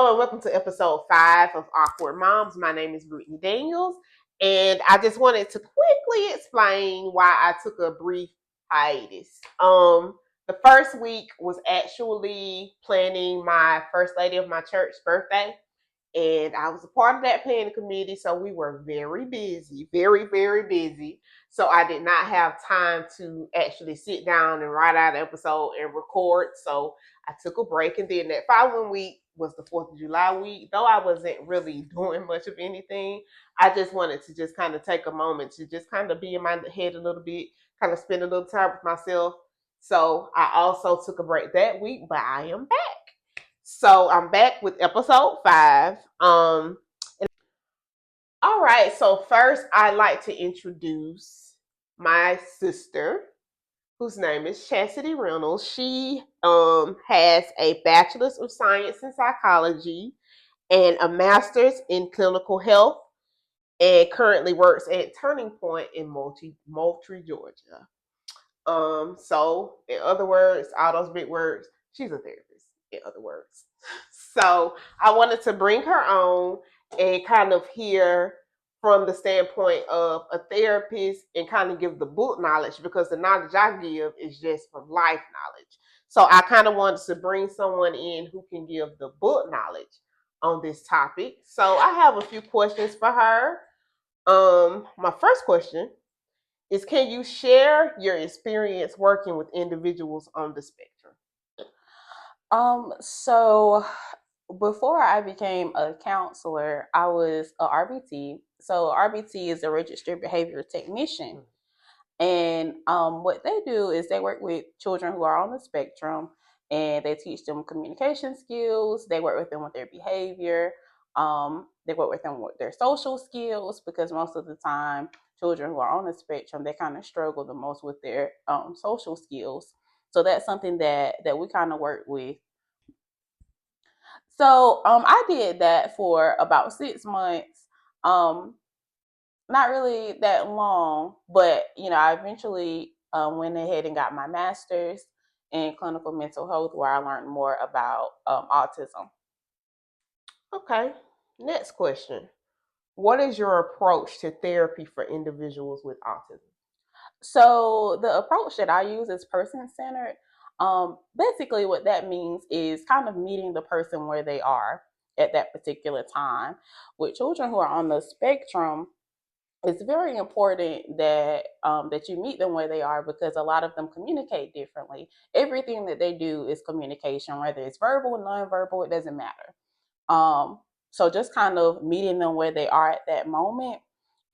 Hello and welcome to episode 5 of Awkward Moms. My name is Brittany Daniels, and I just wanted to quickly explain why I took a brief hiatus. The first week was actually planning my first lady of my church's birthday, and I was a part of that planning committee, so we were very busy, very, very busy. So I did not have time to actually sit down and write out an episode and record. So I took a break, and then that following week was the 4th of July week. Though I wasn't really doing much of anything, I just wanted to just kind of take a moment to just kind of be in my head a little bit, kind of spend a little time with myself. So I also took a break that week, but I am back. So I'm back with episode 5. All right. So first, I'd like to introduce my sister, whose name is Chasity Reynolds. She has a bachelor's of science in psychology and a master's in clinical health, and currently works at Turning Point in Moultrie, Georgia. So in other words, all those big words, she's a therapist, in other words. So I wanted to bring her on and kind of hear from the standpoint of a therapist and kind of give the book knowledge, because the knowledge I give is just from life knowledge. So I kind of wanted to bring someone in who can give the book knowledge on this topic. So I have a few questions for her. My first question is, can you share your experience working with individuals on the spectrum? So before I became a counselor, I was a RBT. So RBT is a registered behavior technician. And what they do is they work with children who are on the spectrum, and they teach them communication skills. They work with them with their behavior. They work with them with their social skills, because most of the time, children who are on the spectrum, they kind of struggle the most with their social skills. So that's something that we kind of work with. So I did that for about 6 months. Not really that long, but I eventually went ahead and got my master's in clinical mental health, where I learned more about autism. Okay. Next question. What is your approach to therapy for individuals with autism? So the approach that I use is person-centered. Basically, what that means is kind of meeting the person where they are at that particular time. With children who are on the spectrum, it's very important that you meet them where they are, because a lot of them communicate differently. Everything that they do is communication, whether it's verbal, nonverbal, it doesn't matter. So just kind of meeting them where they are at that moment.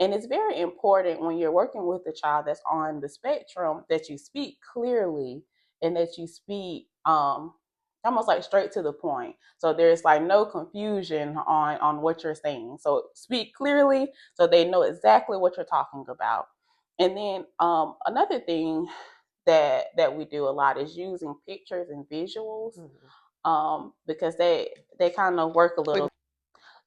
And it's very important when you're working with a child that's on the spectrum that you speak clearly, and that you speak almost like straight to the point. So there's like no confusion on what you're saying. So speak clearly so they know exactly what you're talking about. And then another thing that we do a lot is using pictures and visuals, because they kind of work a little.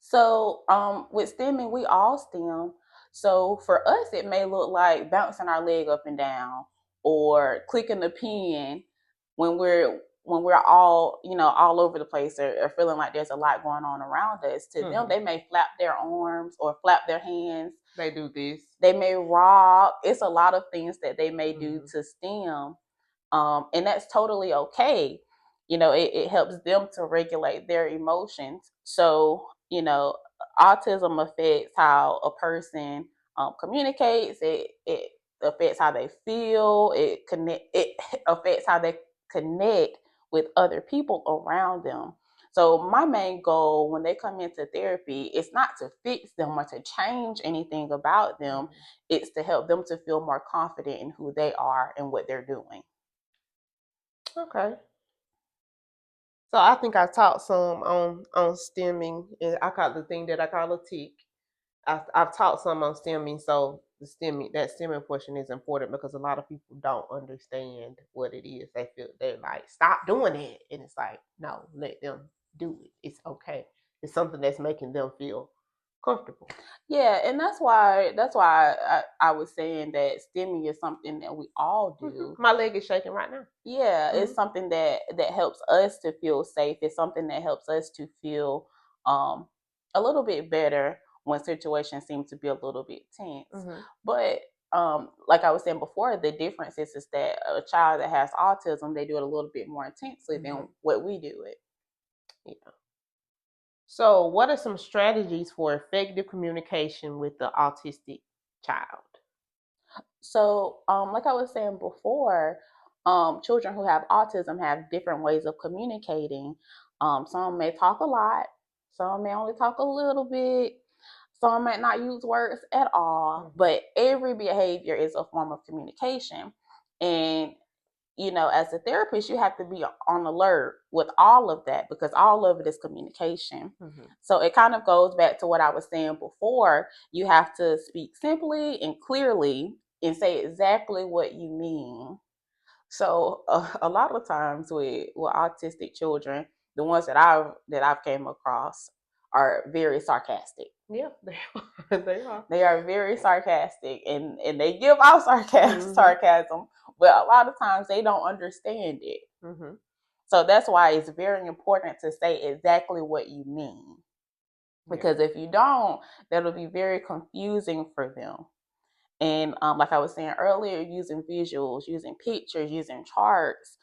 So with stemming, we all stem. So for us, it may look like bouncing our leg up and down, or clicking the pen when we're all all over the place, or feeling like there's a lot going on around us. To them, they may flap their arms or flap their hands. They do this. They may rock. It's a lot of things that they may do to stem, and that's totally okay. It helps them to regulate their emotions. So autism affects how a person communicates. It affects how they feel. It affects how they connect with other people around them. So my main goal when they come into therapy is not to fix them or to change anything about them. It's to help them to feel more confident in who they are and what they're doing. Okay. So I think I taught some on stemming, and I call the thing that I call a tick. I've taught some on stemming, so that stemming portion is important, because a lot of people don't understand what it is. They're like, stop doing it, and it's like, no, let them do it. It's okay. It's something that's making them feel comfortable. Yeah, and that's why I was saying that stimming is something that we all do. My leg is shaking right now. Yeah, it's something that helps us to feel safe. It's something that helps us to feel um a little bit better when situations seem to be a little bit tense. But like I was saying before, the difference is that a child that has autism, they do it a little bit more intensely than what we do it. Yeah. So, what are some strategies for effective communication with the autistic child? So, like I was saying before, children who have autism have different ways of communicating. Some may talk a lot, some may only talk a little bit, some might not use words at all, but every behavior is a form of communication. And as a therapist, you have to be on alert with all of that because all of it is communication. So it kind of goes back to what I was saying before. You have to speak simply and clearly and say exactly what you mean. So a lot of times with autistic children, the ones that I've came across are very sarcastic. Yeah, they are. They are. They are very sarcastic and they give out sarcasm, but a lot of times they don't understand it. So that's why it's very important to say exactly what you mean. Because if you don't, that'll be very confusing for them. And like I was saying earlier, using visuals, using pictures, using charts,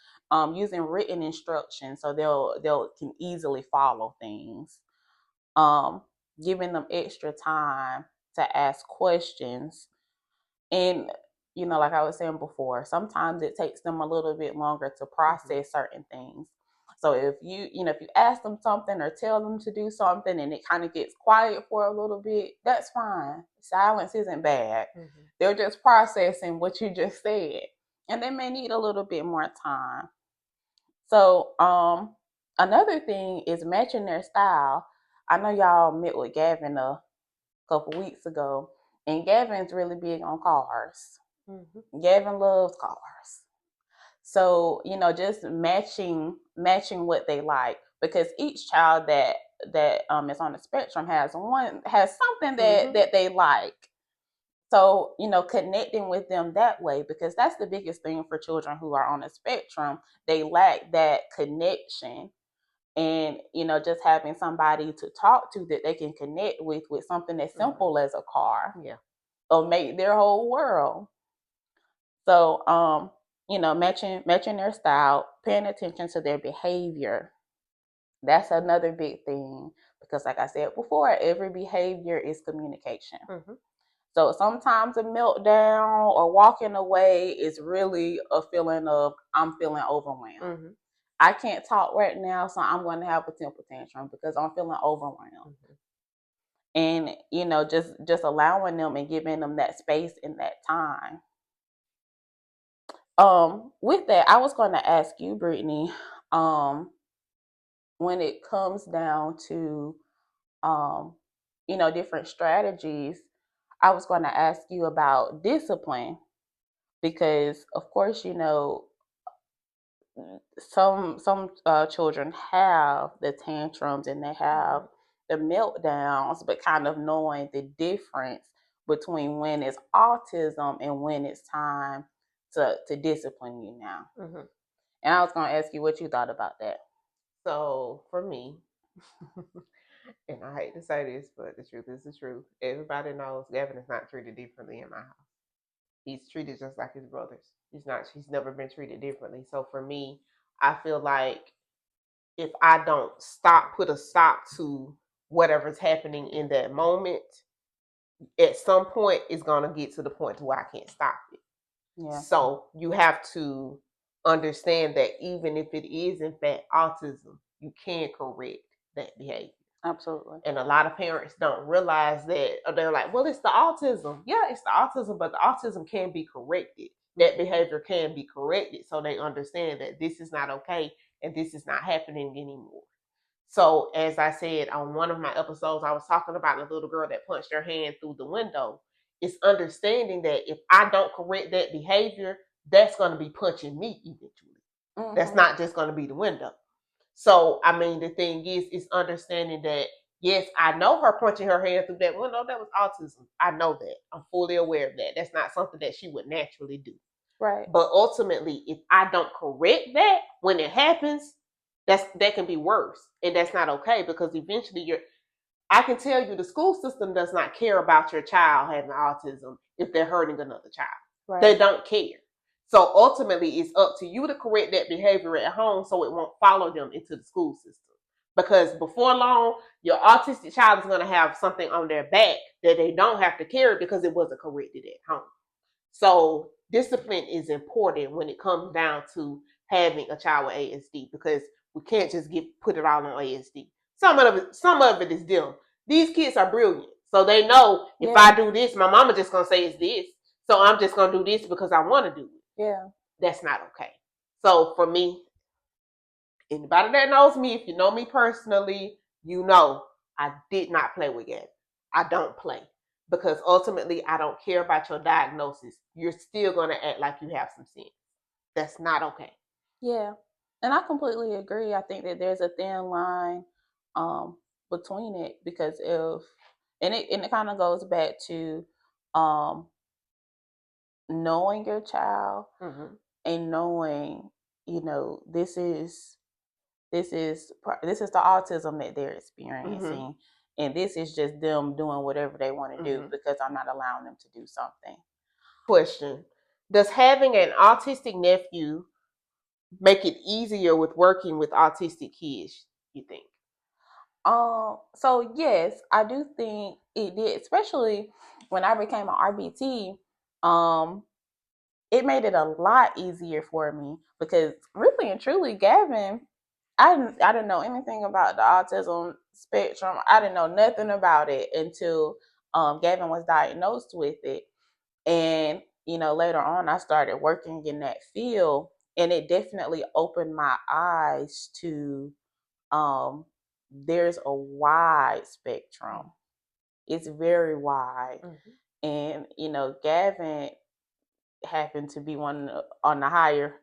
using written instructions, so they'll can easily follow things. Giving them extra time to ask questions. And, like I was saying before, sometimes it takes them a little bit longer to process certain things. So if you ask them something or tell them to do something and it kind of gets quiet for a little bit, that's fine. Silence isn't bad. They're just processing what you just said. And they may need a little bit more time. So, another thing is matching their style. I know y'all met with Gavin a couple weeks ago, and Gavin's really big on cars. Gavin loves cars. So, just matching what they like, because each child that is on the spectrum has something that they like. So, connecting with them that way, because that's the biggest thing for children who are on the spectrum. They lack that connection. And, just having somebody to talk to that they can connect with something as simple as a car. Yeah. Or make their whole world. So, matching their style, paying attention to their behavior. That's another big thing, because like I said before, every behavior is communication. So sometimes a meltdown or walking away is really a feeling of, I'm feeling overwhelmed. I can't talk right now, so I'm going to have a temper tantrum because I'm feeling overwhelmed. And just allowing them and giving them that space and that time. With that, I was going to ask you, Brittany, when it comes down to different strategies, I was going to ask you about discipline, because of course some children have the tantrums and they have the meltdowns, but kind of knowing the difference between when it's autism and when it's time to discipline you now. And I was going to ask you what you thought about that. So for me, and I hate to say this, but the truth is the truth. Everybody knows Gavin is not treated differently in my house. He's treated just like his brothers. He's never been treated differently. So for me, I feel like if I don't put a stop to whatever's happening in that moment, at some point it's gonna get to the point to where I can't stop it. Yeah. So you have to understand that even if it is in fact autism, you can correct that behavior. Absolutely. And a lot of parents don't realize that, or they're like, well, it's the autism. Yeah, it's the autism, but the autism can be corrected. That behavior can be corrected, so they understand that this is not okay and this is not happening anymore. So as I said on one of my episodes, I was talking about a little girl that punched her hand through the window. It's understanding that if I don't correct that behavior, that's going to be punching me eventually. That's not just going to be the window. So, I mean, the thing is understanding that Yes, I know her punching her hand through that window. That was autism. I know that. I'm fully aware of that. That's not something that she would naturally do. Right. But ultimately, if I don't correct that when it happens, that can be worse, and that's not okay because eventually I can tell you the school system does not care about your child having autism if they're hurting another child. Right. They don't care. So ultimately, it's up to you to correct that behavior at home so it won't follow them into the school system. Because before long, your autistic child is going to have something on their back that they don't have to carry because it wasn't corrected at home. So discipline is important when it comes down to having a child with ASD because we can't just put it all on ASD. Some of it is them. These kids are brilliant, so they know if I do this, my mama just gonna say it's this. So I'm just gonna do this because I want to do it. Yeah. That's not okay. So for me, anybody that knows me, if you know me personally, you know I did not play with Gabby. I don't play because ultimately I don't care about your diagnosis. You're still going to act like you have some sense. That's not okay. Yeah. And I completely agree. I think that there's a thin line um, between it because if and it kind of goes back to um, knowing your child Mm-hmm. and knowing, this is the autism that they're experiencing, Mm-hmm. and this is just them doing whatever they want to do Mm-hmm. because I'm not allowing them to do something. Question: does having an autistic nephew make it easier with working with autistic kids? You think? So yes, I do think it did, especially when I became an RBT. Um, it made it a lot easier for me because really and truly, Gavin, I didn't know anything about the autism spectrum. I didn't know nothing about it until Gavin was diagnosed with it, and later on, I started working in that field, and it definitely opened my eyes to um, there's a wide spectrum. It's very wide. Mm-hmm. And Gavin happened to be one on the higher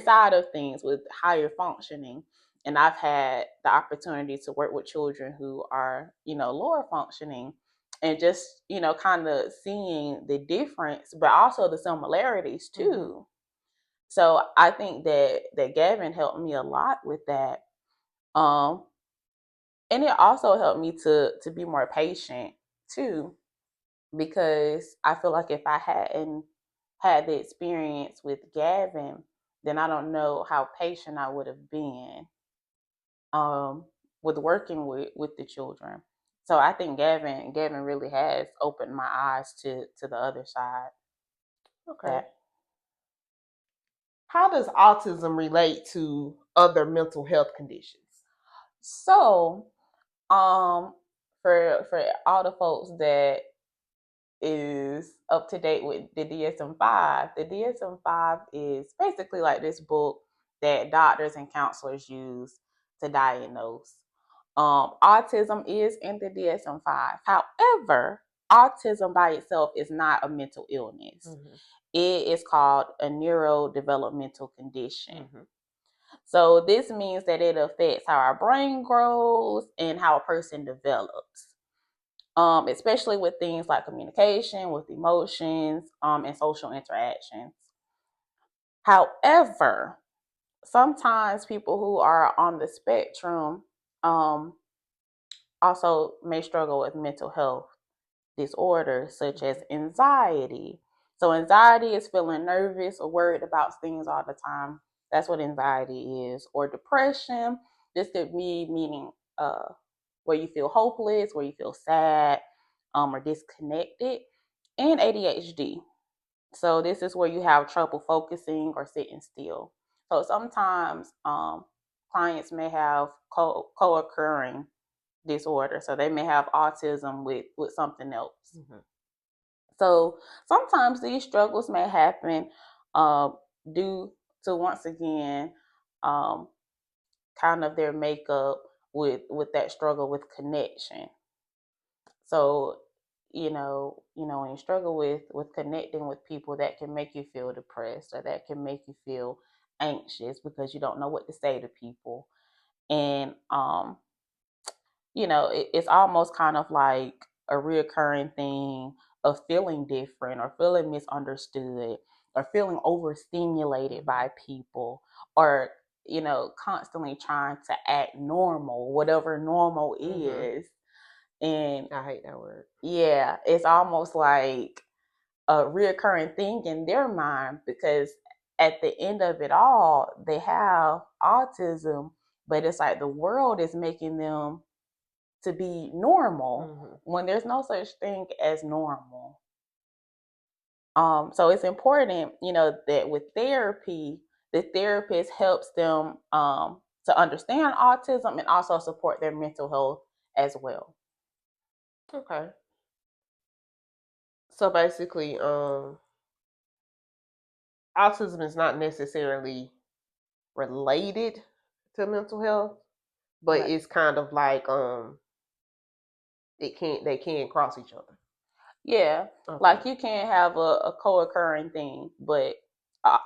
side of things with higher functioning. And I've had the opportunity to work with children who are, lower functioning and just, kind of seeing the difference, but also the similarities too. Mm-hmm. So I think that Gavin helped me a lot with that. Um, and it also helped me to be more patient too, because I feel like if I hadn't had the experience with Gavin, then I don't know how patient I would have been um, with working with the children. So I think Gavin really has opened my eyes to the other side. Okay. That How does autism relate to other mental health conditions? so for all the folks that is up to date with the DSM-5. The DSM-5 is basically like this book that doctors and counselors use to diagnose. Autism is in the DSM-5. However, autism by itself is not a mental illness. Mm-hmm. It is called a neurodevelopmental condition. Mm-hmm. So this means that it affects how our brain grows and how a person develops. Especially with things like communication, with emotions, and social interactions. However, sometimes people who are on the spectrum um, also may struggle with mental health disorders such as anxiety. So, anxiety is feeling nervous or worried about things all the time. That's what anxiety is. Or depression. This could be meaning where you feel hopeless, where you feel sad, or disconnected, and ADHD. So this is where you have trouble focusing or sitting still. So sometimes clients may have co-occurring disorder. So they may have autism with something else. Mm-hmm. So sometimes these struggles may happen uh, due to, once again, um, kind of their makeup with that struggle with connection. So when you struggle with connecting with people, that can make you feel depressed or that can make you feel anxious because you don't know what to say to people. And it's almost kind of like a reoccurring thing of feeling different or feeling misunderstood or feeling overstimulated by people or, constantly trying to act normal, whatever normal Mm-hmm. is. And I hate that word. yeah, it's almost like a reoccurring thing in their mind because at the end of it all, they have autism, but it's like the world is making them to be normal Mm-hmm. when there's no such thing as normal. So it's important, that with therapy, the therapist helps them to understand autism and also support their mental health as well. Okay. So basically, autism is not necessarily related to mental health, but Right. it's kind of like they can cross each other. Yeah, Okay, like you can have a co-occurring thing, but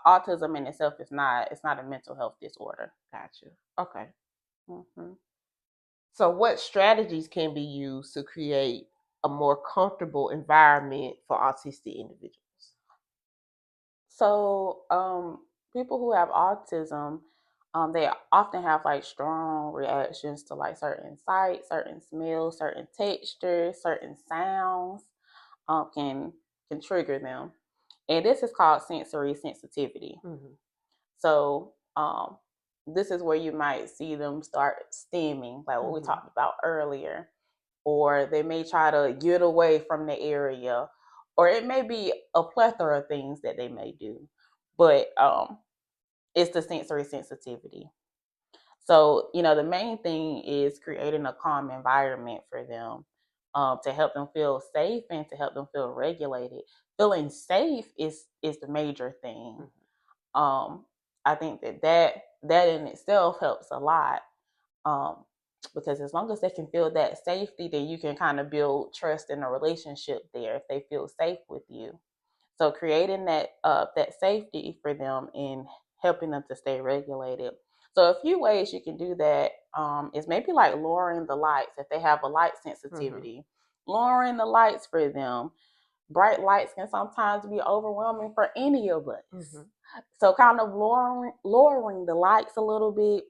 autism in itself is not. It's not a mental health disorder. gotcha. Okay. Hmm. So what strategies can be used to create a more comfortable environment for autistic individuals? So, people who have autism, they often have like strong reactions to like certain sights, certain smells, certain textures, certain sounds, can trigger them, and this is called sensory sensitivity. Mm-hmm. So, this is where you might see them start stimming, like what we Mm-hmm. talked about earlier, or they may try to get away from the area, or it may be a plethora of things that they may do. But it's the sensory sensitivity. So, the main thing is creating a calm environment for them, to help them feel safe and to help them feel regulated. Feeling safe is the major thing. Um, I think that in itself helps a lot, um, because as long as they can feel that safety, then you can kind of build trust in a relationship there if they feel safe with you. So creating that safety for them and helping them to stay regulated. So a few ways you can do that, is maybe like lowering the lights if they have a light Mm-hmm. sensitivity. Lowering the lights for them. Bright lights can sometimes be overwhelming for any of us. Mm-hmm. So kind of lowering the lights a little bit,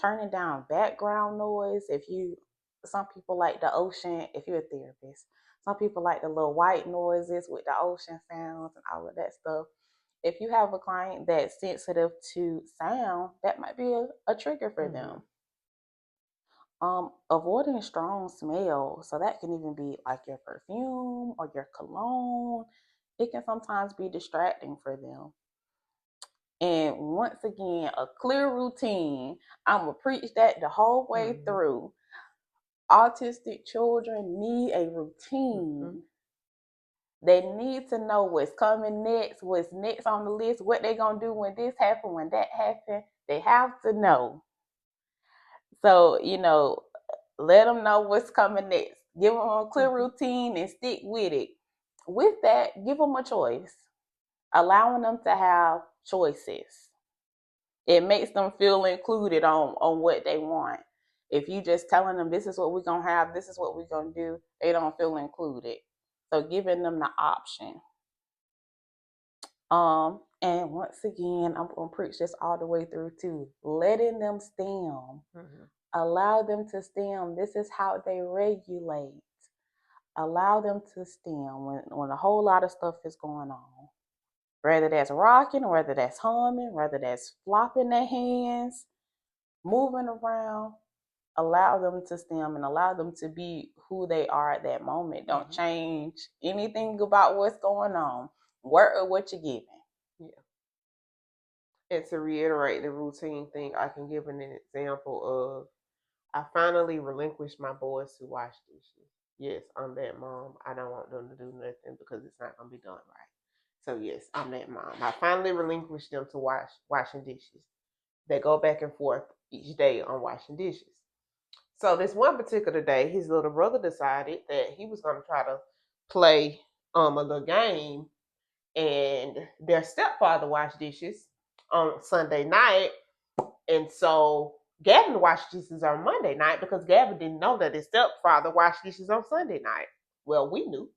turning down background noise. If you Some people like the ocean, if you're a therapist, some people like the little white noises with the ocean sounds and all of that stuff. If you have a client that's sensitive to sound, that might be a trigger for Mm-hmm. them. Avoiding strong smells. So that can even be like your perfume or your cologne. It can sometimes be distracting for them. And once again, a clear routine. I'm going to preach that the whole way Mm-hmm. through. Autistic children need a Mm-hmm. routine. They need to know what's coming next, what's next on the list, what they're going to do when this happens, when that happens. They have to know. So, let them know what's coming next. Give them a clear Mm-hmm. routine and stick with it. With that, give them a choice, allowing them to have choices. It makes them feel included on what they want. If you just telling them this is what we're gonna have, this is what we're gonna do, they don't feel included. So giving them the option. And once again, I'm gonna preach this all the way through too. Letting them stem. Mm-hmm. Allow them to stem. This is how they regulate. Allow them to stem when a whole lot of stuff is going on. Whether that's rocking, whether that's humming, whether that's flopping their hands, moving around, allow them to stem and allow them to be who they are at that moment. Don't Mm-hmm. change anything about what's going on. Work with what you're given. Yeah. And to reiterate the routine thing, I can give an example of I finally relinquished my boys to wash dishes. Yes, I'm that mom. I don't want them to do nothing because it's not gonna be done right. So yes, I'm that mom. I finally relinquished them to washing dishes. They go back and forth each day on washing dishes. So this one particular day, his little brother decided that he was gonna try to play a little game, and their stepfather washed dishes on Sunday night, and so Gavin washed dishes on Monday night because Gavin didn't know that his stepfather washed dishes on Sunday night. Well, we knew.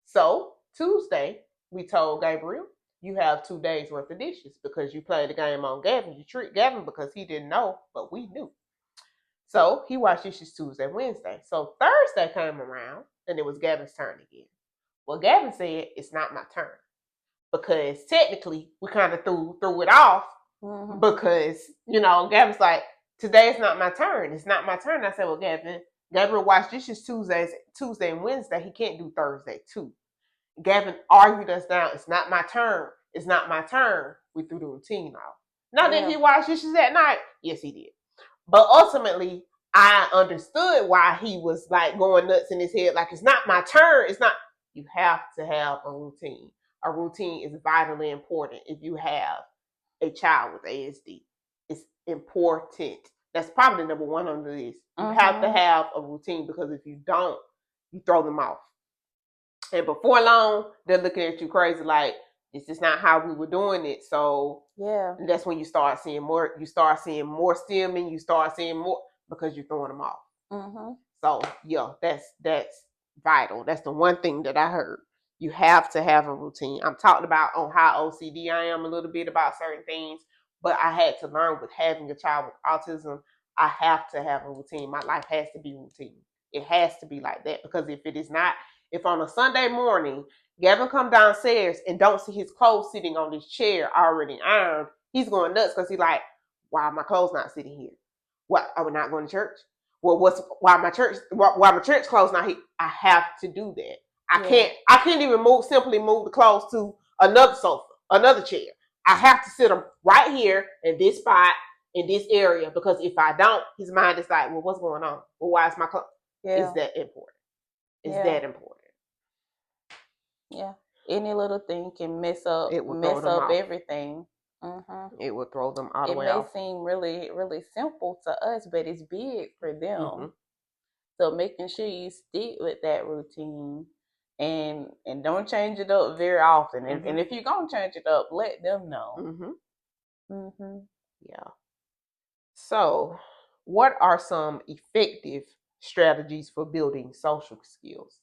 So Tuesday, we told Gabriel, you have 2 days worth of dishes because you played the game on Gavin. You tricked Gavin because he didn't know, but we knew. So he washed dishes Tuesday, Wednesday. So Thursday came around and it was Gavin's turn again. Well, Gavin said it's not my turn because technically we kind of threw it off because Gavin's like, today is not my turn. It's not my turn. I said, well, Gabriel washed dishes Tuesday and Wednesday. He can't do Thursday too. Gavin argued us down. It's not my turn. It's not my turn. We threw the routine off. Now, did he wash dishes that night? Yes, he did. But ultimately, I understood why he was like going nuts in his head. Like, it's not my turn. It's not. You have to have a routine. A routine is vitally important if you have a child with ASD. It's important. That's probably number one on the list. You have to have a routine because if you don't, you throw them off. And before long, they're looking at you crazy like, this is not how we were doing it. So that's when you start seeing more. You start seeing more stimming. You start seeing more because you're throwing them off. So yeah, that's vital. That's the one thing that I heard. You have to have a routine. I'm talking about on how OCD I am a little bit about certain things, but I had to learn with having a child with autism. I have to have a routine. My life has to be routine. It has to be like that because if it is not, if on a Sunday morning Gavin come downstairs and don't see his clothes sitting on this chair already ironed, he's going nuts because he's like, why are my clothes not sitting here? What, are we not going to church? Well, why my church clothes not here? I have to do that. I can't even simply move the clothes to another sofa, another chair. I have to sit them right here in this spot in this area because if I don't, his mind is like, well, what's going on? Well, why is my clothes? Is that important? Is that important? Yeah. Any little thing can mess up everything. It will throw them all the way off. It may seem really, really simple to us, but it's big for them. So making sure you stick with that routine and don't change it up very often. And if you're gonna change it up, let them know. Yeah. So, what are some effective strategies for building social skills?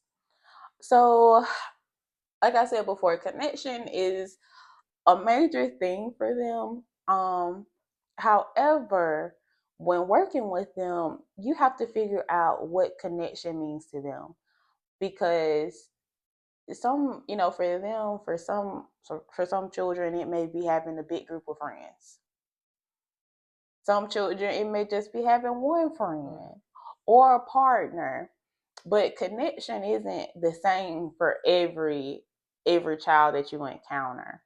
So, like I said before, connection is a major thing for them. However, when working with them, you have to figure out what connection means to them because some, for some children, it may be having a big group of friends. Some children, it may just be having one friend or a partner. But connection isn't the same for every child that you encounter.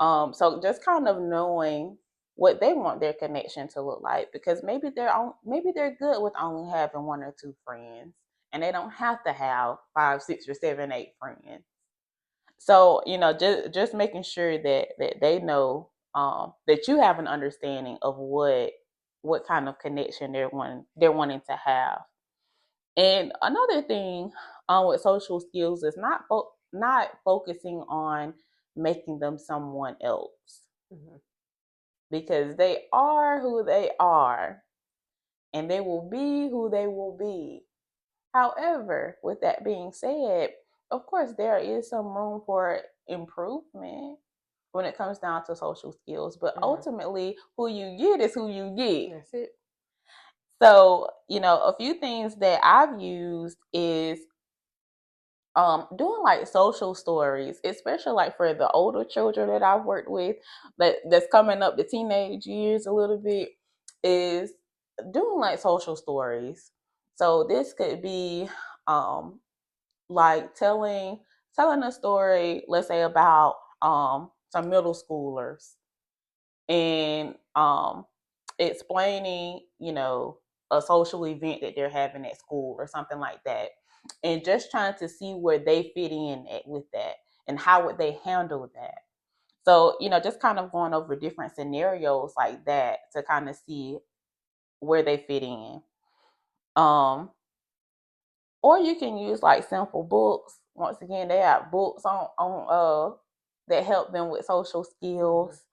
So just kind of knowing what they want their connection to look like, because maybe they're good with only having one or two friends, and they don't have to have 5, 6, or 7, 8 friends. So just making sure that they know that you have an understanding of what kind of connection they're wanting to have. And another thing with social skills is not focusing on making them someone else, because they are who they are and they will be who they will be. However, with that being said, of course, there is some room for improvement when it comes down to social skills, but ultimately, who you get is who you get. That's it. So, a few things that I've used is doing like social stories, especially like for the older children that I've worked with that's coming up the teenage years a little bit, is doing like social stories. So this could be like telling a story, let's say about some middle schoolers, and explaining, a social event that they're having at school or something like that, and just trying to see where they fit in with that and how would they handle that. So, just kind of going over different scenarios like that to kind of see where they fit in. Or you can use like simple books. Once again, they have books on that help them with social skills,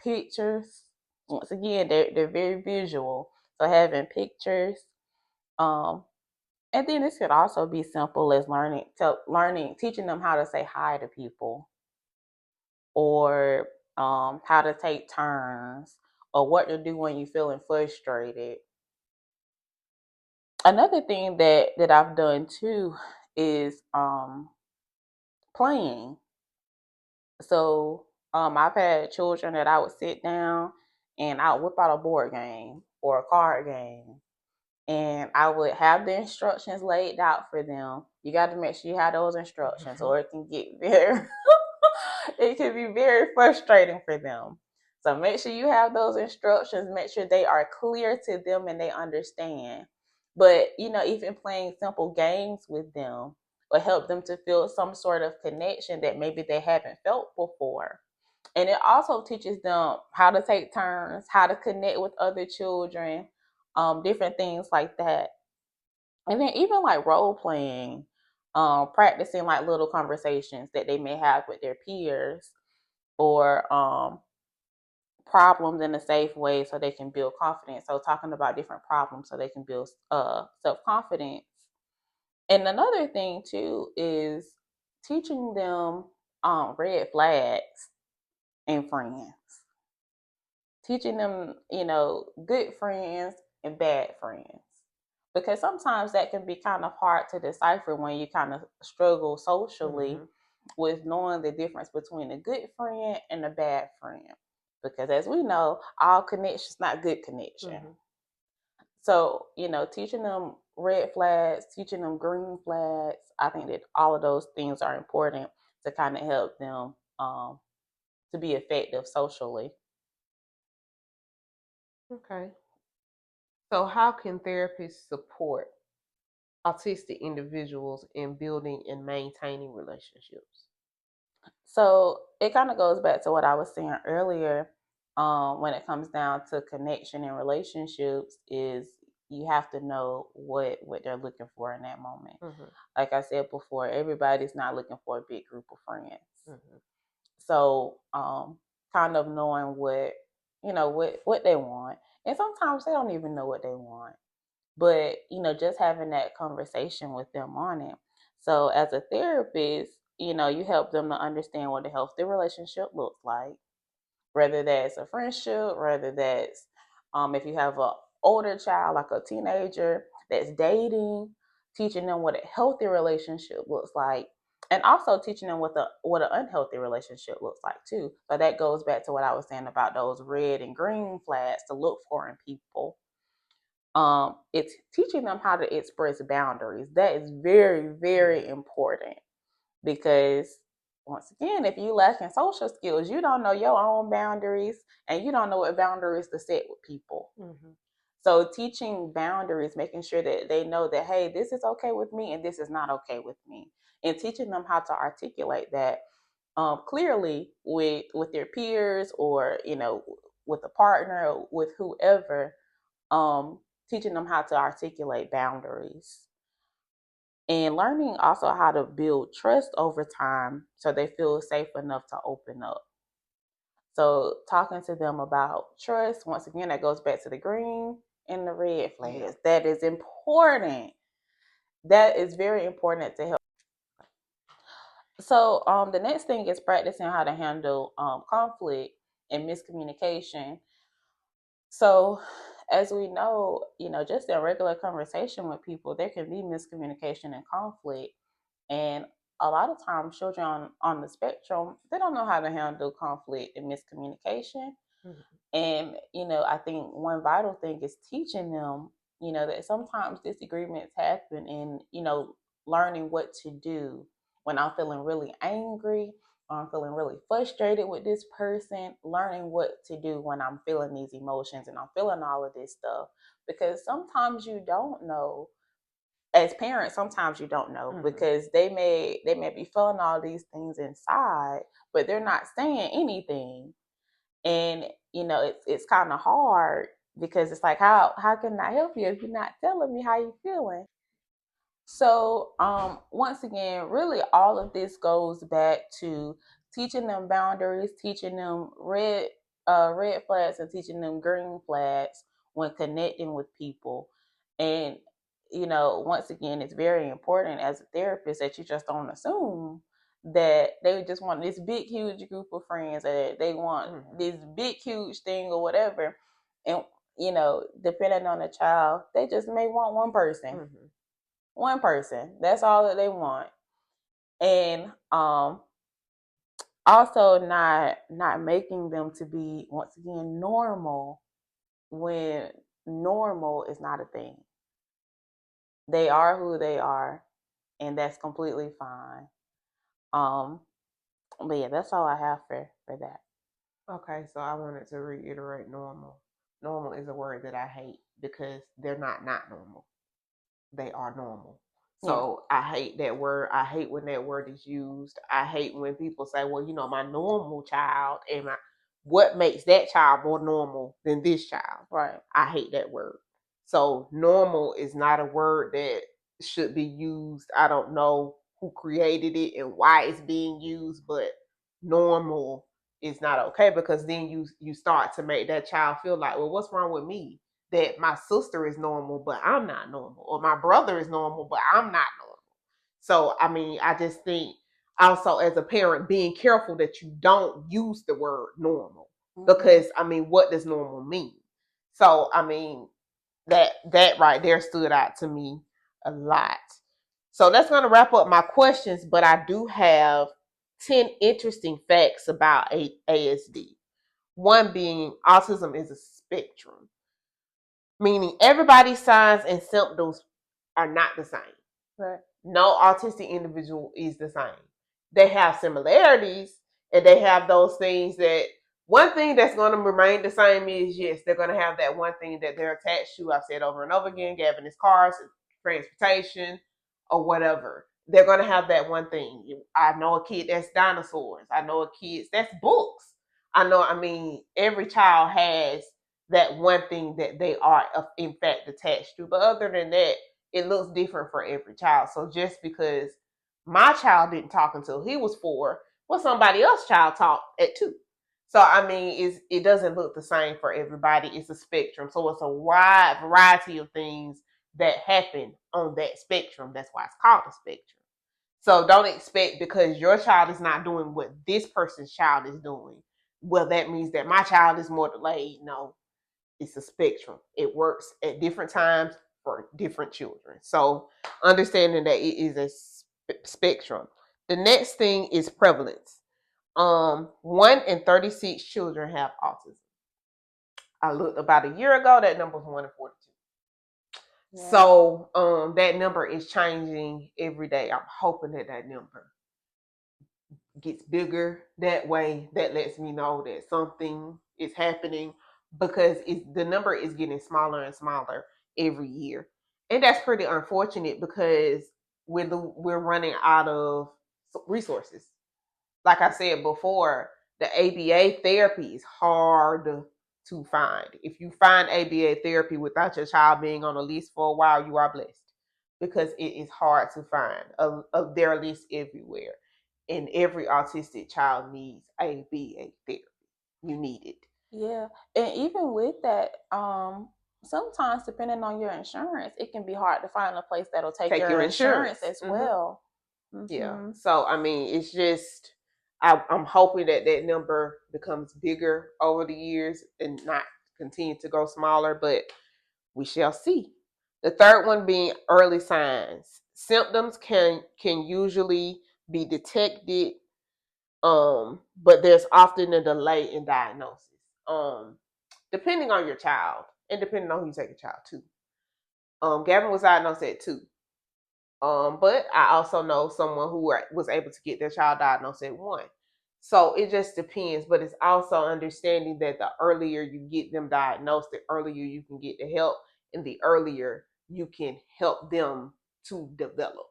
pictures. Once again, they're very visual. So having pictures, um, and then this could also be simple as teaching them how to say hi to people, or how to take turns, or what to do when you're feeling frustrated. Another thing that I've done too is playing. So I've had children that I would sit down and I would whip out a board game or a card game, and I would have the instructions laid out for them. You got to make sure you have those instructions, or it can get very it can be very frustrating for them. So make sure you have those instructions. Make sure they are clear to them and they understand. But even playing simple games with them will help them to feel some sort of connection that maybe they haven't felt before. And it also teaches them how to take turns, how to connect with other children, different things like that. And then even like role playing, practicing like little conversations that they may have with their peers, or problems in a safe way so they can build confidence. So talking about different problems so they can build self confidence. And another thing too is teaching them red flags and friends. Teaching them, good friends and bad friends. Because sometimes that can be kind of hard to decipher when you kind of struggle socially, Mm-hmm. with knowing the difference between a good friend and a bad friend. Because as we know, all connection's not good connection. Mm-hmm. So, teaching them red flags, teaching them green flags, I think that all of those things are important to kind of help them to be effective socially. Okay. So, how can therapists support autistic individuals in building and maintaining relationships? So it kind of goes back to what I was saying earlier. When it comes down to connection and relationships, is you have to know what they're looking for in that moment. Mm-hmm. Like I said before, everybody's not looking for a big group of friends. Mm-hmm. So kind of knowing what they want, and sometimes they don't even know what they want. But just having that conversation with them on it. So as a therapist, you help them to understand what a healthy relationship looks like, whether that's a friendship, whether that's if you have a older child like a teenager that's dating, teaching them what a healthy relationship looks like, and also teaching them what an unhealthy relationship looks like too. So that goes back to what I was saying about those red and green flags to look for in people. It's teaching them how to express boundaries. That is very, very important, because once again, if you lack in social skills, you don't know your own boundaries, and you don't know what boundaries to set with people. Mm-hmm. So teaching boundaries, making sure that they know that, hey, this is okay with me and this is not okay with me, and teaching them how to articulate that clearly with their peers, or with a partner, or with whoever. um, Teaching them how to articulate boundaries, and learning also how to build trust over time so they feel safe enough to open up. So, talking to them about trust, once again, that goes back to the green and the red flags. Yeah. That is important. That is very important to help. So, the next thing is practicing how to handle conflict and miscommunication. So, as we know, just in regular conversation with people, there can be miscommunication and conflict. And a lot of times, children on the spectrum, they don't know how to handle conflict and miscommunication. Mm-hmm. And, I think one vital thing is teaching them, that sometimes disagreements happen, and, learning what to do when I'm feeling really angry, or I'm feeling really frustrated with this person, learning what to do when I'm feeling these emotions and I'm feeling all of this stuff. Because sometimes you don't know, as parents, sometimes you don't know, Mm-hmm. because they may be feeling all these things inside, but they're not saying anything. And it's kind of hard, because it's like, how can I help you if you're not telling me how you're feeling? So once again, really all of this goes back to teaching them boundaries, teaching them red flags and teaching them green flags when connecting with people. And, once again, it's very important as a therapist that you just don't assume that they just want this big, huge group of friends, that they want this big, huge thing or whatever. And, depending on the child, they just may want one person. Mm-hmm. One person. That's all that they want. And also not making them to be, once again, normal when normal is not a thing. They are who they are, and that's completely fine. But yeah, that's all I have for that. Okay, so I wanted to reiterate normal. Normal is a word that I hate because they're not normal. They are normal. So I hate that word. I hate when that word is used. I hate when people say, well, my normal child and what makes that child more normal than this child. Right. I hate that word. So normal is not a word that should be used. I don't know who created it and why it's being used, but normal is not okay, because then you start to make that child feel like, well, what's wrong with me? That my sister is normal, but I'm not normal, or my brother is normal, but I'm not normal. So, I mean, I just think also as a parent, being careful that you don't use the word normal, because I mean, what does normal mean? So, I mean, that right there stood out to me a lot. So that's going to wrap up my questions, but I do have 10 interesting facts about ASD. One being autism is a spectrum, meaning everybody's signs and symptoms are not the same. Right. No autistic individual is the same. They have similarities, and they have those things that one thing that's going to remain the same is, yes, they're going to have that one thing that they're attached to. I've said over and over again, Gavin is cars, transportation, or whatever. They're going to have that one thing. I know a kid that's dinosaurs. I know a kid that's books. I mean, every child has that one thing that they are, in fact, attached to. But other than that, it looks different for every child. So just because my child didn't talk until he was 4, well, somebody else's child talked at 2. So I mean, it doesn't look the same for everybody. It's a spectrum. So it's a wide variety of things that happen on that spectrum. That's why it's called a spectrum. So don't expect because your child is not doing what this person's child is doing, well, that means that my child is more delayed. No, it's a spectrum. It works at different times for different children. So understanding that it is a spectrum. The next thing is prevalence. 1 in 36 children have autism. I looked about a year ago, that number was 1 in 42. Yeah. So that number is changing every day. I'm hoping that number gets bigger. That way, that lets me know that something is happening, because the number is getting smaller and smaller every year, and that's pretty unfortunate because we're running out of resources. Like I said before, the ABA therapy is hard to find. If you find ABA therapy without your child being on a list for a while, you are blessed, because it is hard to find. There are lists everywhere, and every autistic child needs ABA therapy. You need it. Yeah, and even with that, sometimes depending on your insurance, it can be hard to find a place that'll take your insurance as well. Yeah. So I mean, it's just I'm hoping that number becomes bigger over the years and not continue to go smaller, but we shall see. The third one being early signs. Symptoms can usually be detected, but there's often a delay in diagnosis. Depending on your child and depending on who you take your child to. Gavin was diagnosed at 2. But I also know someone who was able to get their child diagnosed at 1. So it just depends, but it's also understanding that the earlier you get them diagnosed, the earlier you can get the help, and the earlier you can help them to develop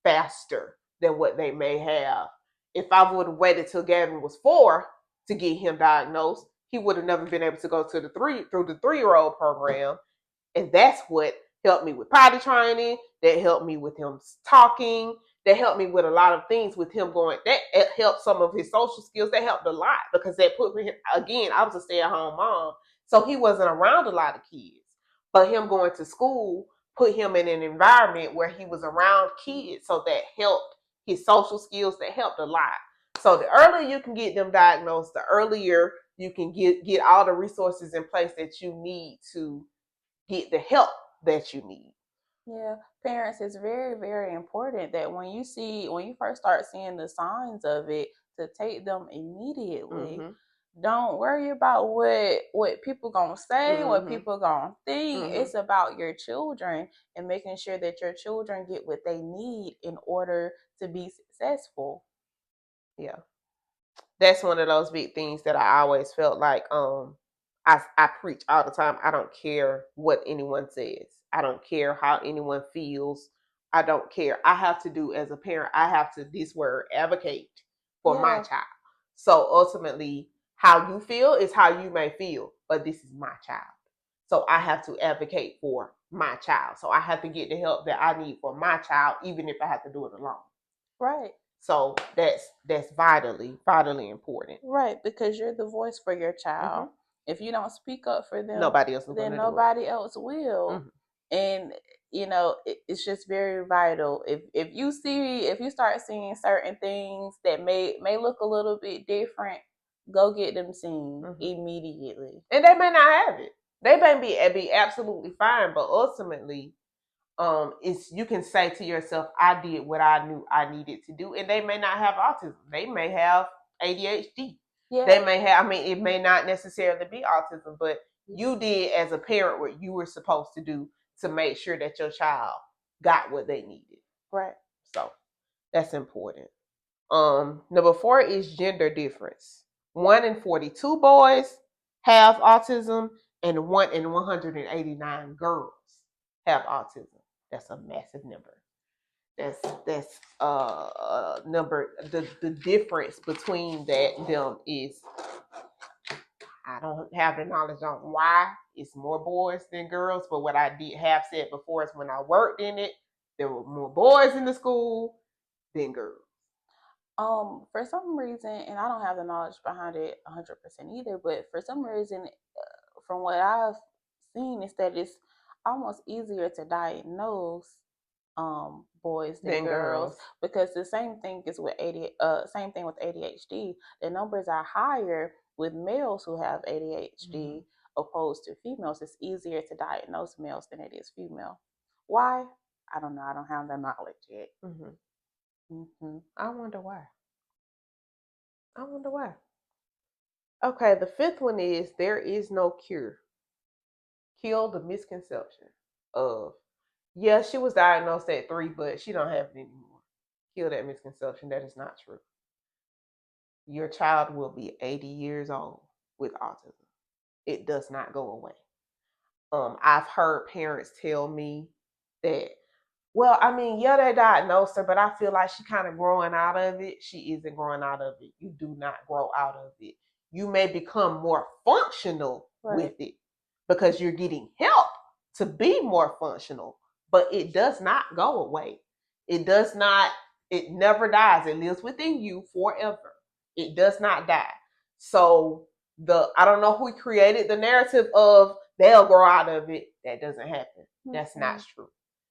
faster than what they may have. If I would have waited till Gavin was 4 to get him diagnosed, he would have never been able to go to the 3-year-old program, and that's what helped me with potty training. That helped me with him talking. that helped me with a lot of things with him going. That helped some of his social skills. That helped a lot because that put me again. I was a stay-at-home mom, so he wasn't around a lot of kids. But him going to school put him in an environment where he was around kids, so that helped his social skills. That helped a lot. So the earlier you can get them diagnosed, the earlier you can get all the resources in place that you need to get the help that you need. Yeah, parents, it's very, very important that when you first start seeing the signs of it, to take them immediately. Mm-hmm. Don't worry about what people gonna say, mm-hmm. what people gonna think. Mm-hmm. It's about your children and making sure that your children get what they need in order to be successful. Yeah, that's one of those big things that I always felt like I preach all the time. I don't care what anyone says. I don't care how anyone feels. I don't care. I have to do as a parent, I have to this word advocate for my child. So ultimately, how you feel is how you may feel, but this is my child. So I have to advocate for my child. So I have to get the help that I need for my child, even if I have to do it alone. Right. So that's vitally important. Right, because you're the voice for your child. Mm-hmm. If you don't speak up for them, nobody else will. Mm-hmm. And it's just very vital. If you start seeing certain things that may look a little bit different, go get them seen immediately. And they may not have it. They may be absolutely fine, but ultimately, it's you can say to yourself, I did what I knew I needed to do, and they may not have autism. They may have ADHD. Yeah. They may have, it may not necessarily be autism, but you did as a parent what you were supposed to do to make sure that your child got what they needed. Right. So that's important. Number 4 is gender difference. 1 in 42 boys have autism, and 1 in 189 girls have autism. That's a massive number. That's number. The difference between them is, I don't have the knowledge on why it's more boys than girls, but what I did have said before is when I worked in it, there were more boys in the school than girls. For some reason, and I don't have the knowledge behind it 100% either, but for some reason, from what I've seen, is that it's almost easier to diagnose boys than girls, because the same thing is with ADHD. The numbers are higher with males who have ADHD opposed to females. It's easier to diagnose males than it is female. Why? I don't know. I don't have the knowledge yet. I wonder why. Okay, the 5th one is there is no cure. Kill the misconception of, yeah, she was diagnosed at 3, but she don't have it anymore. Kill that misconception. That is not true. Your child will be 80 years old with autism. It does not go away. I've heard parents tell me that, well, yeah, they diagnosed her, but I feel like she's kind of growing out of it. She isn't growing out of it. You do not grow out of it. You may become more functional with it because you're getting help to be more functional, but it does not go away. It never dies. It lives within you forever. It does not die. So I don't know who created the narrative of they'll grow out of it. That doesn't happen. That's not true.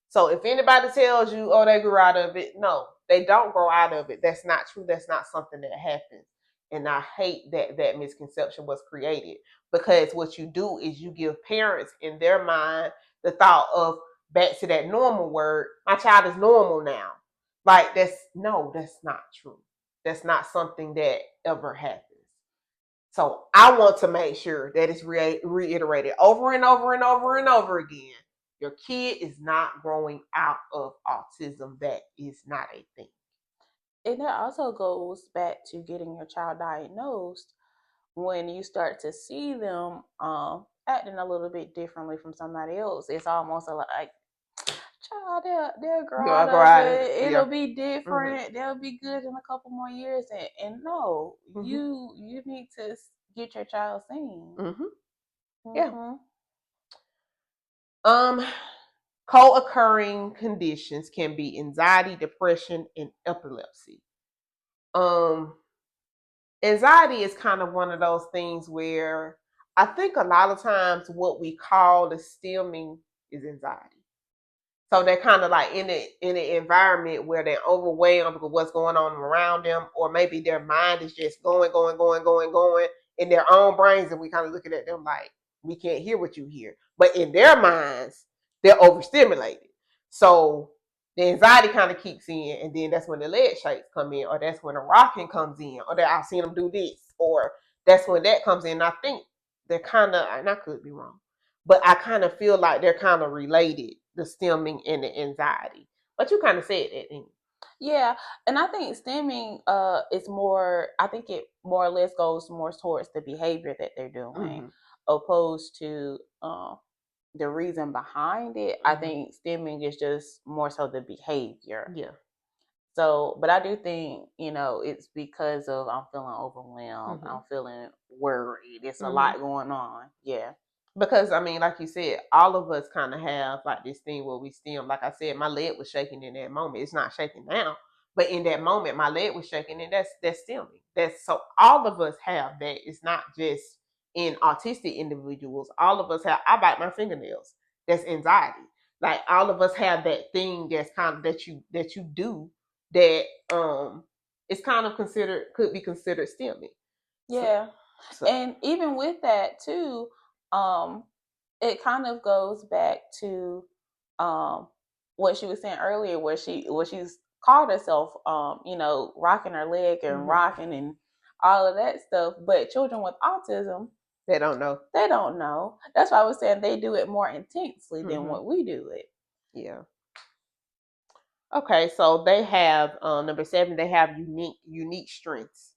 So if anybody tells you, oh, they grew out of it, no, they don't grow out of it. That's not true. That's not something that happens. And I hate that misconception was created, because what you do is you give parents in their mind the thought of, back to that normal word, my child is normal now. Like, that's not true. That's not something that ever happens. So I want to make sure that it's reiterated over and over and over and over again. Your kid is not growing out of autism. That is not a thing. And that also goes back to getting your child diagnosed. When you start to see them acting a little bit differently from somebody else, it's almost like, child, they'll grow out of it. It'll be different. They'll be good in a couple more years. And no, you need to get your child seen. Yeah. Co-occurring conditions can be anxiety, depression, and epilepsy. Um, Anxiety is kind of one of those things where I think a lot of times what we call the stemming is anxiety. So they're kind of like in an environment where they're overwhelmed with what's going on around them, or maybe their mind is just going in their own brains, and we kind of looking at them like we can't hear what you hear. But in their minds, they're overstimulated. So the anxiety kind of kicks in, and then that's when the leg shakes come in, or that's when the rocking comes in, or that I've seen them do this, or that's when that comes in. I think they're kind of, and I could be wrong, but I kind of feel like they're kind of related, the stemming and the anxiety. But you kind of said that, didn't you? Yeah, and I think stemming is more. I think it more or less goes more towards the behavior that they're doing, opposed to the reason behind it. I think stemming is just more so the behavior. Yeah. So, but I do think, it's because of I'm feeling overwhelmed. I'm feeling worried. It's a lot going on. Yeah. Because I mean, like you said, all of us kind of have like this thing where we stem. Like I said, my leg was shaking in that moment. It's not shaking now, but in that moment, my leg was shaking, and that's stemming. That's so all of us have that. It's not just in autistic individuals. All of us have. I bite my fingernails. That's anxiety. Like all of us have that thing that's kind of that you do that it's kind of could be considered stemming. Yeah. So, And even with that too, um, it kind of goes back to um what she was saying earlier, where she's called herself rocking her leg and rocking and all of that stuff. But children with autism, they don't know. They don't know. That's why I was saying they do it more intensely than what we do it. Yeah. Okay, so they have number 7. They have unique strengths.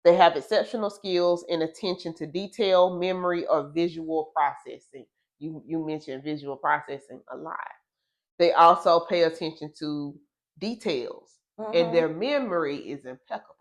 They have exceptional skills in attention to detail, memory, or visual processing. You mentioned visual processing a lot. They also pay attention to details, and their memory is impeccable.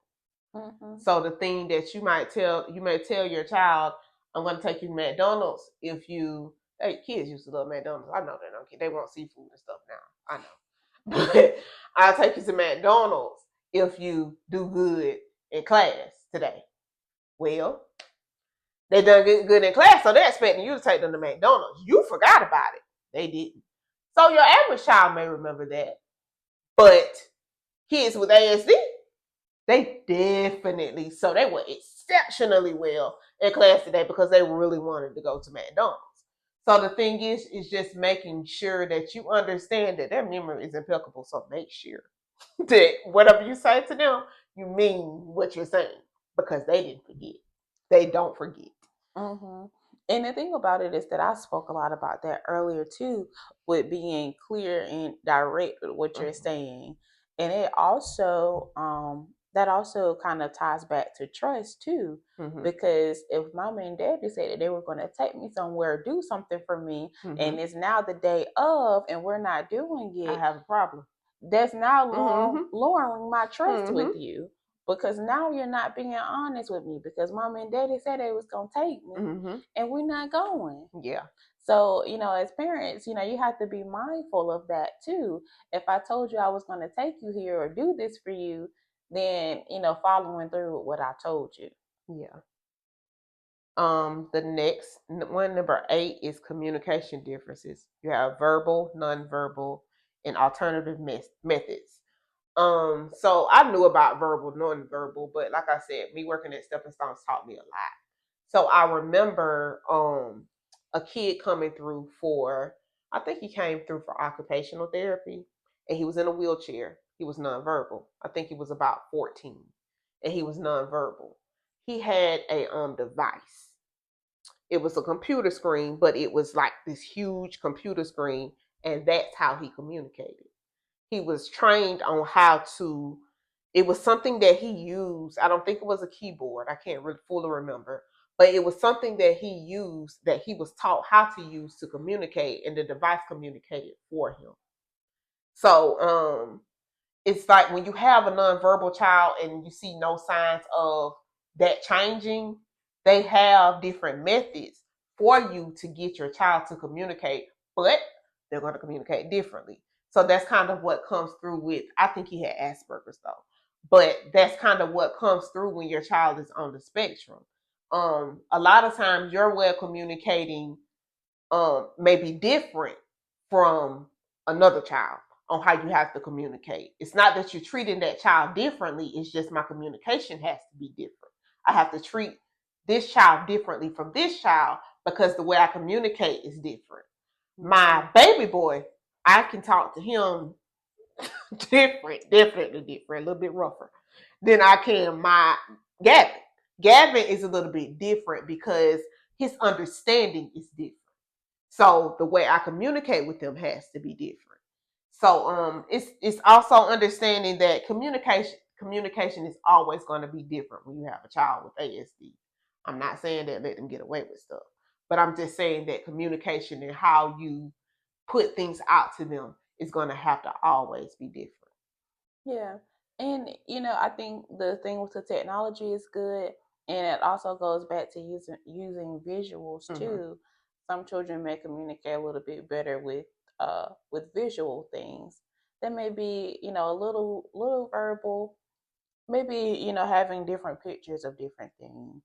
So the thing that you may tell your child, I'm going to take you to McDonald's if you. Hey, kids used to love McDonald's. I know they don't. They want seafood and stuff now. I know, but I'll take you to McDonald's if you do good in class today. Well, they done good in class, so they're expecting you to take them to McDonald's. You forgot about it. They didn't. So your average child may remember that, but kids with ASD, they definitely, so they were exceptionally well in class today because they really wanted to go to McDonald's. So the thing is just making sure that you understand that their memory is impeccable. So make sure that whatever you say to them, you mean what you're saying, because they didn't forget. They don't forget. And the thing about it is that I spoke a lot about that earlier too, with being clear and direct with what you're saying. And it also that also kind of ties back to trust too. Because if mom and daddy said that they were going to take me somewhere, do something for me, and it's now the day of and we're not doing it, I have a problem. That's now lowering my trust with you, because now you're not being honest with me, because mom and daddy said they was going to take me and we're not going. Yeah. So, as parents, you have to be mindful of that too. If I told you I was going to take you here or do this for you, then, following through with what I told you. Yeah. The next one, number 8, is communication differences. You have verbal, nonverbal, and alternative methods. So I knew about verbal, nonverbal, but like I said, me working at Stepping Stones taught me a lot. So I remember a kid coming through for, I think he came through for occupational therapy, and he was in a wheelchair. He was nonverbal. I think he was about 14, and he was nonverbal. He had a device. It was a computer screen, but it was like this huge computer screen, and that's how he communicated. He was trained on how to, it was something that he used. I don't think it was a keyboard. I can't really fully remember, but it was something that he used, that he was taught how to use to communicate, and the device communicated for him. So it's like when you have a nonverbal child and you see no signs of that changing, they have different methods for you to get your child to communicate. But they're going to communicate differently. So that's kind of what comes through with, I think he had Asperger's though, but that's kind of what comes through when your child is on the spectrum. A lot of times your way of communicating may be different from another child on how you have to communicate. It's not that you're treating that child differently, it's just my communication has to be different. I have to treat this child differently from this child because the way I communicate is different. My baby boy, I can talk to him different, definitely different, a little bit rougher than I can my Gavin. Gavin is a little bit different because his understanding is different. So the way I communicate with them has to be different. So it's also understanding that communication is always going to be different when you have a child with ASD. I'm not saying that let them get away with stuff, but I'm just saying that communication and how you put things out to them is going to have to always be different. Yeah. And I think the thing with the technology is good, and it also goes back to using visuals too. Some children may communicate a little bit better with visual things. That may be, a little verbal, maybe, having different pictures of different things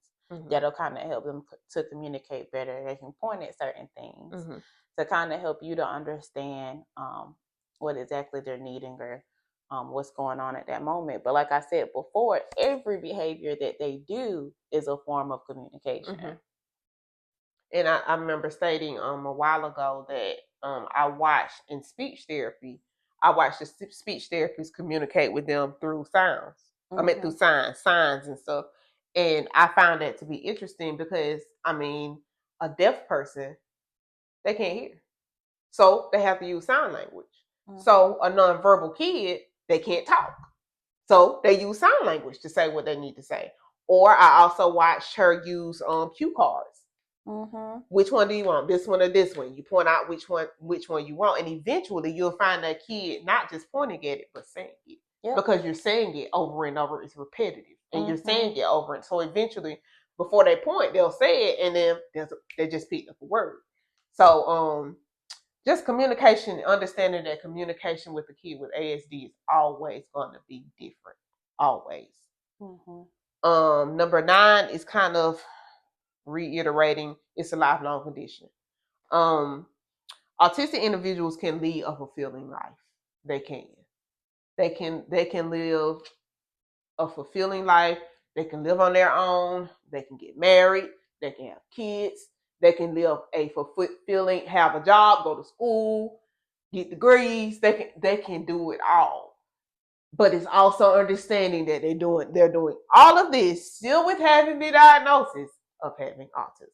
that'll kind of help them to communicate better. They can point at certain things to kind of help you to understand what exactly they're needing or what's going on at that moment. But like I said before, every behavior that they do is a form of communication. And I remember stating a while ago that I watched in speech therapy, I watched the speech therapists communicate with them through sounds. I mean through signs and stuff. And I found that to be interesting because a deaf person, they can't hear. So they have to use sign language. So a nonverbal kid, they can't talk. So they use sign language to say what they need to say. Or I also watched her use cue cards. Which one do you want? This one or this one? You point out which one you want, and eventually you'll find that kid not just pointing at it but saying it. Yep. Because you're saying it over and over. It's repetitive, and you're saying it over. And so eventually, before they point, they'll say it, and then they just pick up a word. So just communication, understanding that communication with a kid with ASD is always going to be different. Always. Number 9 is kind of reiterating it's a lifelong condition. Autistic individuals can lead a fulfilling life. They can. They can live a fulfilling life. They can live on their own. They can get married. They can have kids. They can live a fulfilling, have a job, go to school, get degrees. They can do it all. But it's also understanding that they're doing all of this still with having the diagnosis of having autism.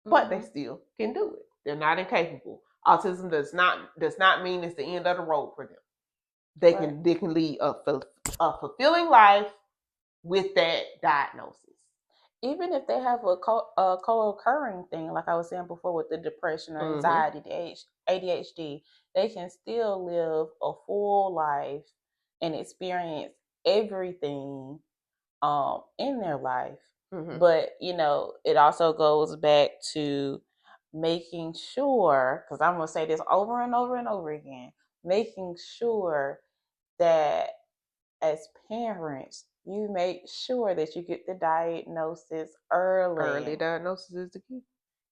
But they still can do it. They're not incapable. Autism does not mean it's the end of the road for them. They can lead a fulfilling life with that diagnosis. Even if they have a co-occurring thing, like I was saying before with the depression or anxiety, the ADHD, they can still live a full life and experience everything in their life. But it also goes back to making sure, because I'm going to say this over and over and over again, making sure that as parents, you make sure that you get the diagnosis early. Early diagnosis is the key.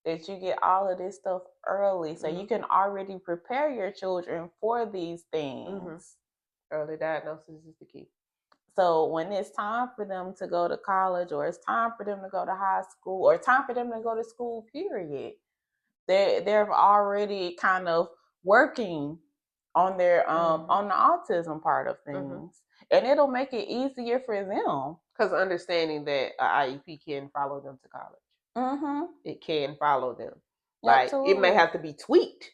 That you get all of this stuff early so you can already prepare your children for these things. Early diagnosis is the key. So when it's time for them to go to college, or it's time for them to go to high school, or time for them to go to school, period, they're already kind of working on their on the autism part of things, and it'll make it easier for them. Because understanding that an IEP can follow them to college. It can follow them. Like Absolutely. It may have to be tweaked,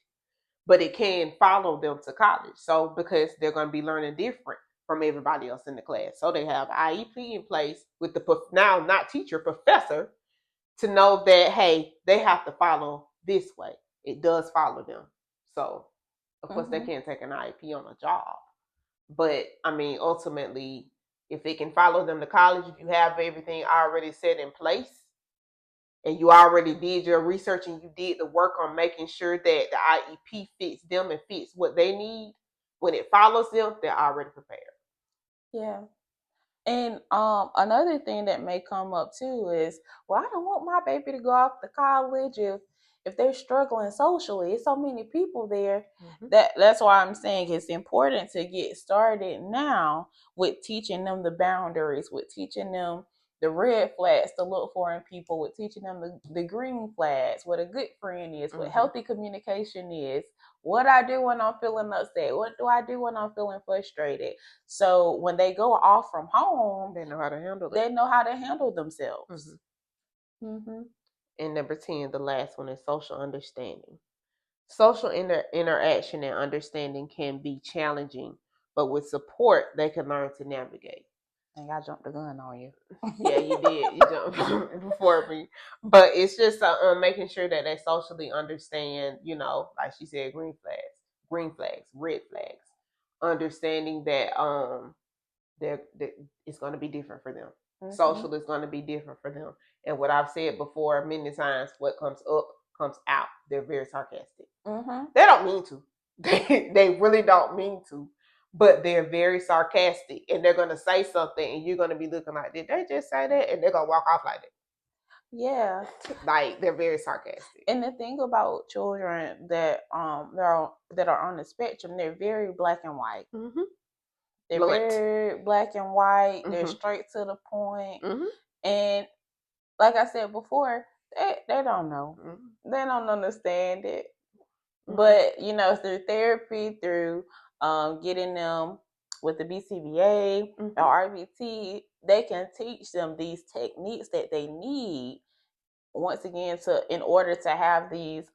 but it can follow them to college. So because they're going to be learning different from everybody else in the class. So they have IEP in place with the now not teacher, professor, to know that, hey, they have to follow this way. It does follow them. So of course they can't take an IEP on a job. But ultimately, if it can follow them to college, if you have everything already set in place and you already did your research and you did the work on making sure that the IEP fits them and fits what they need, when it follows them, they're already prepared. Yeah. And another thing that may come up too is, well, I don't want my baby to go off to college if they're struggling socially. It's so many people there. That's why I'm saying it's important to get started now with teaching them the boundaries, with teaching them the red flags to look for in people, with teaching them the green flags, what a good friend is, what healthy communication is, what I do when I'm feeling upset, what do I do when I'm feeling frustrated. So when they go off from home, they know how to handle it. They know how to handle themselves. And number 10, the last one, is social understanding. Social interaction and understanding can be challenging, but with support, they can learn to navigate. And I jumped the gun on you. Yeah, you did. You jumped before me. But it's just making sure that they socially understand, like she said, green flags, red flags. Understanding that it's going to be different for them. Social is going to be different for them. And what I've said before many times, what comes up comes out. They're very sarcastic. They don't mean to. They really don't mean to. But they're very sarcastic, and they're going to say something, and you're going to be looking like, did they just say that? And they're going to walk off like that. Yeah. Like, they're very sarcastic. And the thing about children that are on the spectrum, they're very black and white. They're very black and white. They're straight to the point. And like I said before, they don't know. They don't understand it. But, through therapy, through getting them with the BCBA or RBT, they can teach them these techniques that they need, once again, in order to have these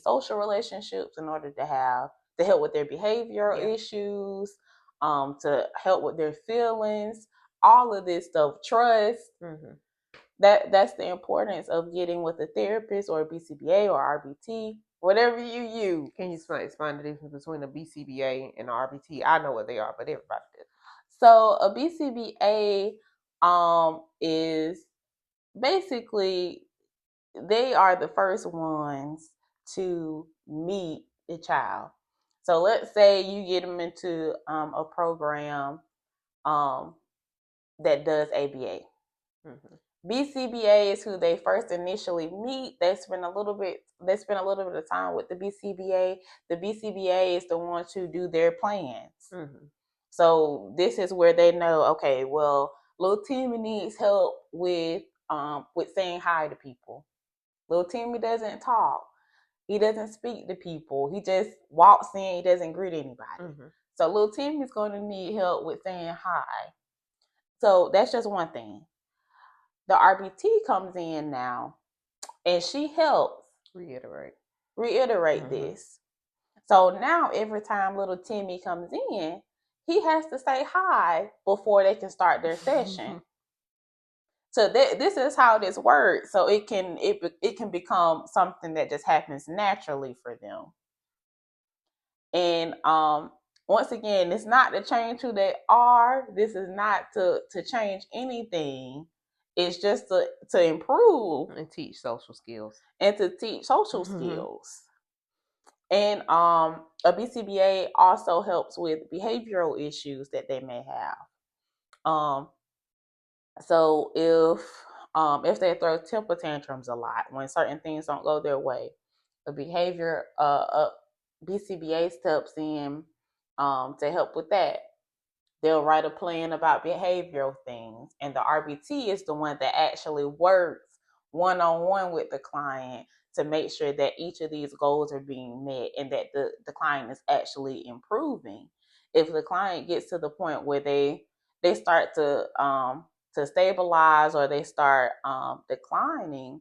social relationships, in order to help with their behavioral issues, to help with their feelings, all of this stuff, trust. That's the importance of getting with a therapist or a BCBA or RBT, whatever you use. Can you explain the difference between a BCBA and an RBT? I know what they are, but everybody does. So a BCBA is basically, they are the first ones to meet the child. So let's say you get them into a program that does ABA. BCBA is who they first initially meet. They spend a little bit of time with the BCBA. The BCBA is the ones who do their plans. So this is where they know, okay, well, little Timmy needs help with saying hi to people. Little Timmy doesn't talk. He doesn't speak to people. He just walks in. He doesn't greet anybody. So little Timmy's going to need help with saying hi. So that's just one thing. The RBT comes in now, and she helps reiterate this. So now every time little Timmy comes in, he has to say hi before they can start their session. So this is how this works. So it can become something that just happens naturally for them. And once again, it's not to change who they are. This is not to change anything. It's just to improve and teach social skills. skills. And a BCBA also helps with behavioral issues that they may have. So if they throw temper tantrums a lot, when certain things don't go their way, a BCBA steps in to help with that. They'll write a plan about behavioral things, and the RBT is the one that actually works one-on-one with the client to make sure that each of these goals are being met and that the client is actually improving. If the client gets to the point where they start to stabilize, or they start declining,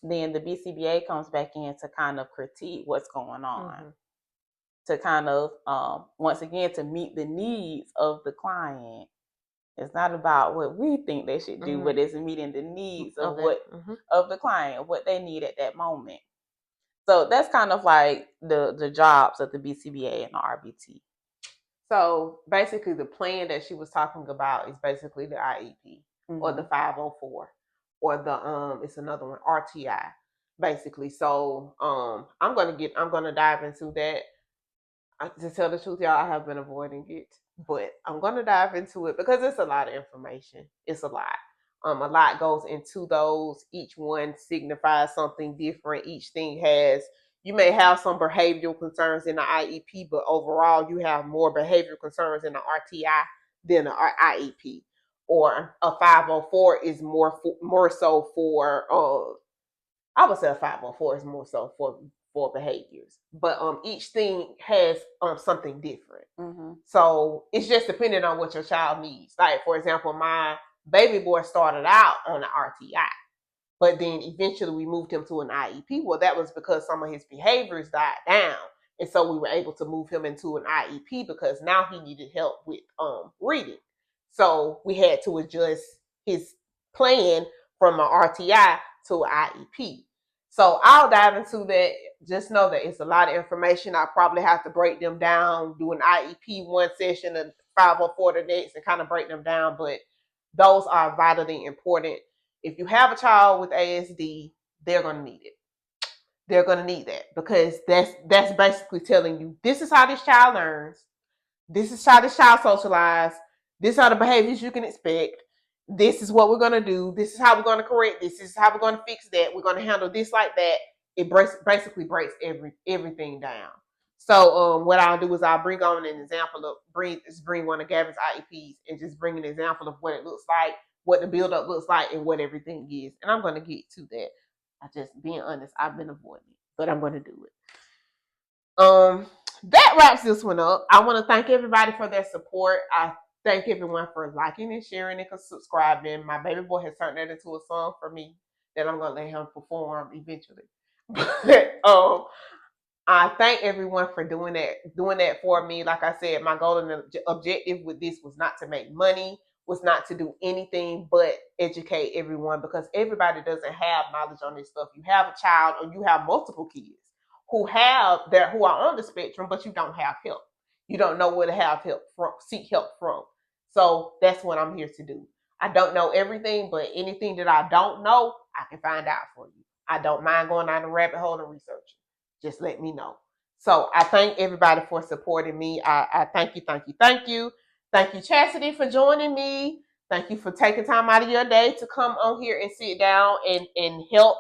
then the BCBA comes back in to kind of critique what's going on, to kind of, once again, to meet the needs of the client. It's not about what we think they should do, but it's meeting the needs of of the client, what they need at that moment. So that's kind of like the jobs of the BCBA and the RBT. So basically, the plan that she was talking about is basically the IEP or the 504 or the it's another one, RTI, basically. So I'm gonna dive into that. To tell the truth, y'all, I have been avoiding it, but I'm gonna dive into it because it's a lot of information. It's a lot. A lot goes into those. Each one signifies something different. Each thing has. You may have some behavioral concerns in the IEP, but overall, you have more behavioral concerns in the RTI than the IEP. Or a 504 is more so for I would say a 504 is more so for behaviors, but each thing has something different. Mm-hmm. So it's just depending on what your child needs. Like for example, my baby boy started out on the RTI, but then eventually we moved him to an IEP. Well, that was because some of his behaviors died down, and so we were able to move him into an IEP because now he needed help with reading. So we had to adjust his plan from an RTI to an IEP. So I'll dive into that. Just know that it's a lot of information. I probably have to break them down, do an IEP one session and 504 the next, and kind of break them down. But those are vitally important. If you have a child with ASD, they're going to need it. They're going to need that because that's basically telling you this is how this child learns. This is how this child socializes. These are the behaviors you can expect. This is what we're going to do. This is how we're going to correct this. This is how we're going to fix that. We're going to handle this like that. It basically breaks everything down. So what I'll do is I'll bring on an example of bring one of Gavin's IEPs and just bring an example of what it looks like, what the build-up looks like, and what everything is. And I'm going to get to that. I just being honest, I've been avoiding it, but I'm going to do it. That wraps this one up. I want to thank everybody for their support. I thank everyone for liking and sharing and subscribing. My baby boy has turned that into a song for me that I'm going to let him perform eventually. But I thank everyone for doing that for me. Like I said, my goal and objective with this was not to make money, was not to do anything but educate everyone because everybody doesn't have knowledge on this stuff. You have a child or you have multiple kids who are on the spectrum, but you don't have help. You don't know where to have help from, seek help from. So that's what I'm here to do. I don't know everything, but anything that I don't know, I can find out for you. I don't mind going down the rabbit hole and researching. Just let me know. So I thank everybody for supporting me. I thank you. Thank you, Chasity, for joining me. Thank you for taking time out of your day to come on here and sit down and help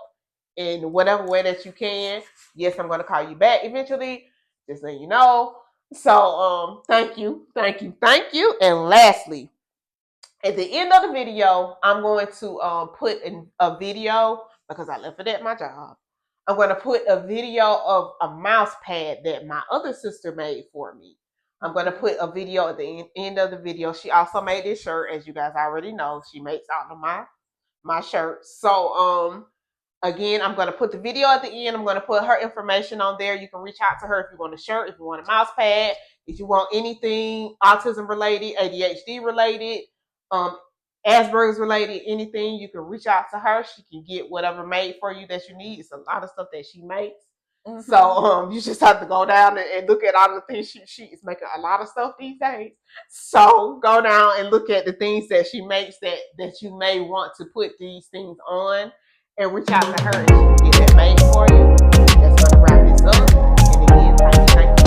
in whatever way that you can. Yes, I'm going to call you back eventually. Just letting you know. So thank you. And lastly, at the end of the video, I'm going to put in a video because I left it at my job. I'm going to put a video of a mouse pad that my other sister made for me. I'm going to put a video at the end of the video. She also made this shirt, as you guys already know. She makes all of my shirts. So again, I'm going to put the video at the end. I'm going to put her information on there. You can reach out to her if you want a shirt, if you want a mouse pad, if you want anything autism related, ADHD related, Asperger's related, anything, you can reach out to her. She can get whatever made for you that you need. It's a lot of stuff that she makes. Mm-hmm. So you just have to go down and look at all the things she is making a lot of stuff these days. So go down and look at the things that she makes that you may want to put these things on and reach out to her and she can get that made for you. That's going to wrap this up. And again, thank you.